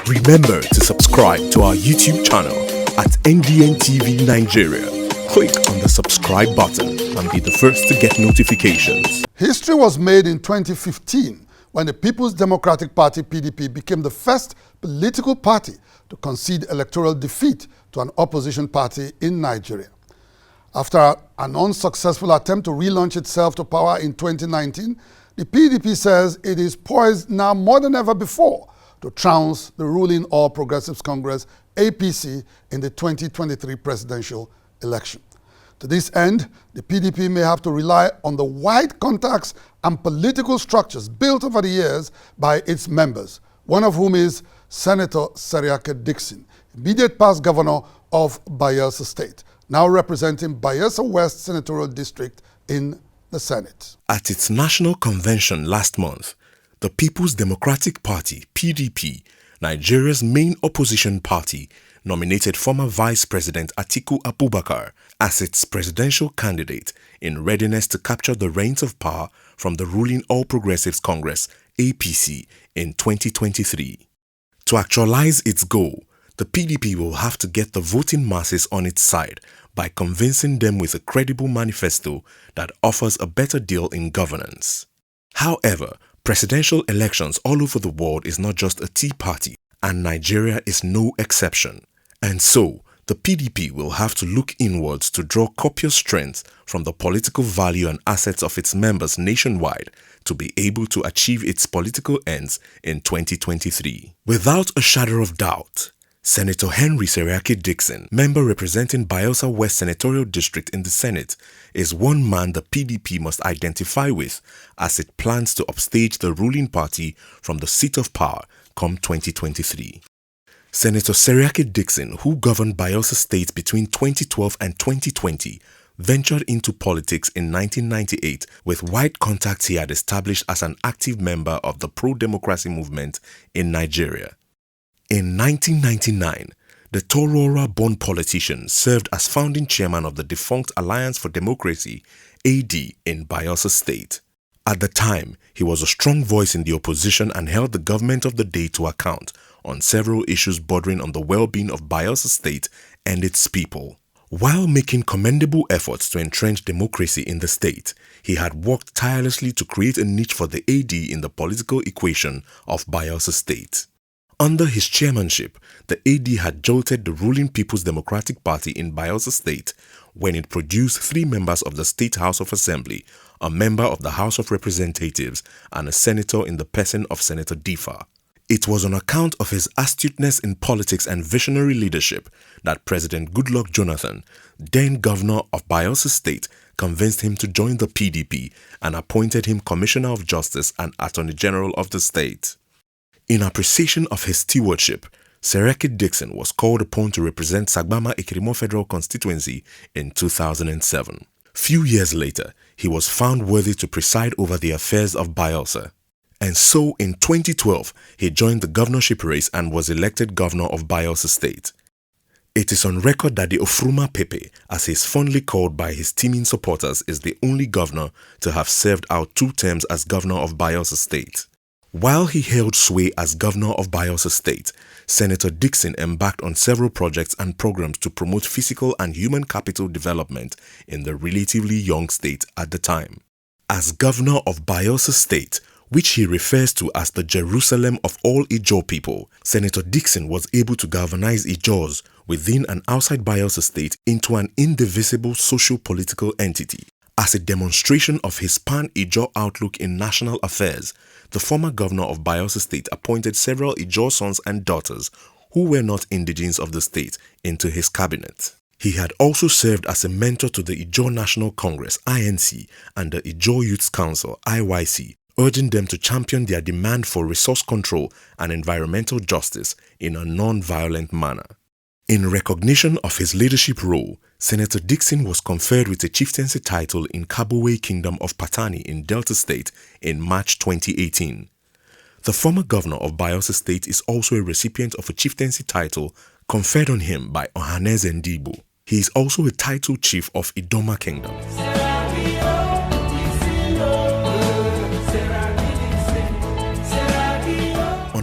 Remember to subscribe to our YouTube channel at NGN TV Nigeria. Click on the subscribe button and be the first to get notifications. History was made in 2015 when the People's Democratic Party (PDP) became the first political party to concede electoral defeat to an opposition party in Nigeria. After an unsuccessful attempt to relaunch itself to power in 2019, the PDP says it is poised now more than ever before to trounce the ruling All Progressives Congress (APC) in the 2023 presidential election. To this end, the PDP may have to rely on the wide contacts and political structures built over the years by its members, one of whom is Senator Seriake Dickson, immediate past governor of Bayelsa State, now representing Bayelsa West Senatorial District in the Senate. At its national convention last month, the People's Democratic Party (PDP), Nigeria's main opposition party, nominated former Vice President Atiku Abubakar as its presidential candidate in readiness to capture the reins of power from the ruling All Progressives Congress (APC) in 2023. To actualize its goal, the PDP will have to get the voting masses on its side by convincing them with a credible manifesto that offers a better deal in governance. However, presidential elections all over the world is not just a tea party, and Nigeria is no exception. And so, the PDP will have to look inwards to draw copious strength from the political value and assets of its members nationwide to be able to achieve its political ends in 2023. Without a shadow of doubt, Senator Henry Seriake Dickson, member representing Bayelsa West Senatorial District in the Senate, is one man the PDP must identify with as it plans to upstage the ruling party from the seat of power come 2023. Senator Seriake Dickson, who governed Bayelsa State between 2012 and 2020, ventured into politics in 1998 with wide contacts he had established as an active member of the pro-democracy movement in Nigeria. In 1999, the Torora-born politician served as founding chairman of the defunct Alliance for Democracy (AD) in Bayelsa State. At the time, he was a strong voice in the opposition and held the government of the day to account on several issues bordering on the well-being of Bayelsa State and its people. While making commendable efforts to entrench democracy in the state, he had worked tirelessly to create a niche for the AD in the political equation of Bayelsa State. Under his chairmanship, the AD had jolted the ruling People's Democratic Party in Bayelsa State when it produced 3 members of the State House of Assembly, a member of the House of Representatives, and a senator in the person of Senator Difa. It was on account of his astuteness in politics and visionary leadership that President Goodluck Jonathan, then governor of Bayelsa State, convinced him to join the PDP and appointed him Commissioner of Justice and Attorney General of the state. In appreciation of his stewardship, Seriake Dickson was called upon to represent Sagbama Ikirimo Federal Constituency in 2007. Few years later, he was found worthy to preside over the affairs of Bayelsa. And so in 2012, he joined the governorship race and was elected governor of Bayelsa State. It is on record that the Ofruma Pepe, as he is fondly called by his teeming supporters, is the only governor to have served out 2 terms as governor of Bayelsa State. While he held sway as governor of Bayelsa State, Senator Dickson embarked on several projects and programs to promote physical and human capital development in the relatively young state at the time. As governor of Bayelsa State, which he refers to as the Jerusalem of all Ijaw people, Senator Dickson was able to galvanize Ijaws within and outside Bayelsa State into an indivisible socio-political entity. As a demonstration of his pan-Ijaw outlook in national affairs, the former governor of Bayelsa State appointed several Ijaw sons and daughters who were not indigenes of the state into his cabinet. He had also served as a mentor to the Ijaw National Congress (INC) and the Ijaw Youth Council (IYC), urging them to champion their demand for resource control and environmental justice in a non-violent manner. In recognition of his leadership role, Senator Dickson was conferred with a chieftaincy title in Kaboway Kingdom of Patani in Delta State in March 2018. The former governor of Bayelsa State is also a recipient of a chieftaincy title conferred on him by Ohaneze Ndigbo. He is also a title chief of Idoma Kingdom.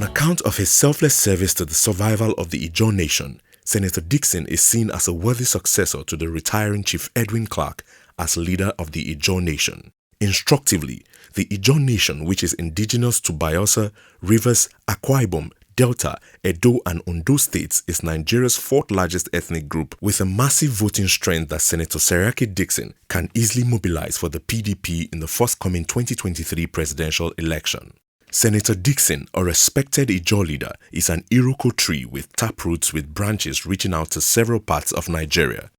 account of his selfless service to the survival of the Ijaw nation, Senator Dickson is seen as a worthy successor to the retiring Chief Edwin Clark as leader of the Ijaw nation. Instructively, the Ijaw nation, which is indigenous to Bayelsa, Rivers, Akwa Ibom, Delta, Edo and Ondo states, is Nigeria's fourth largest ethnic group with a massive voting strength that Senator Seriake Dickson can easily mobilize for the PDP in the forthcoming 2023 presidential election. Senator Dickson, a respected Ijaw leader, is an Iroko tree with taproots with branches reaching out to several parts of Nigeria.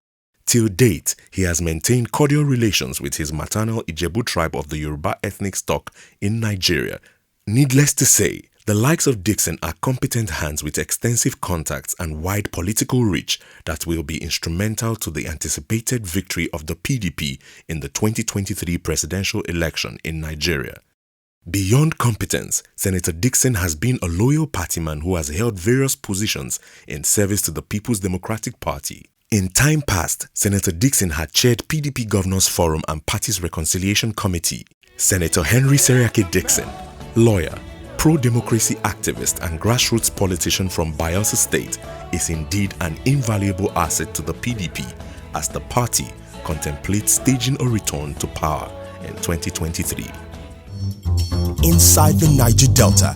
Till date, he has maintained cordial relations with his maternal Ijebu tribe of the Yoruba ethnic stock in Nigeria. Needless to say, the likes of Dickson are competent hands with extensive contacts and wide political reach that will be instrumental to the anticipated victory of the PDP in the 2023 presidential election in Nigeria. Beyond competence, Senator Dickson has been a loyal partyman who has held various positions in service to the People's Democratic Party. In time past, Senator Dickson had chaired PDP Governors Forum and Party's Reconciliation Committee. Senator Henry Seriake Dickson, lawyer, pro-democracy activist and grassroots politician from Bayelsa State, is indeed an invaluable asset to the PDP as the party contemplates staging a return to power in 2023. Inside the Niger Delta,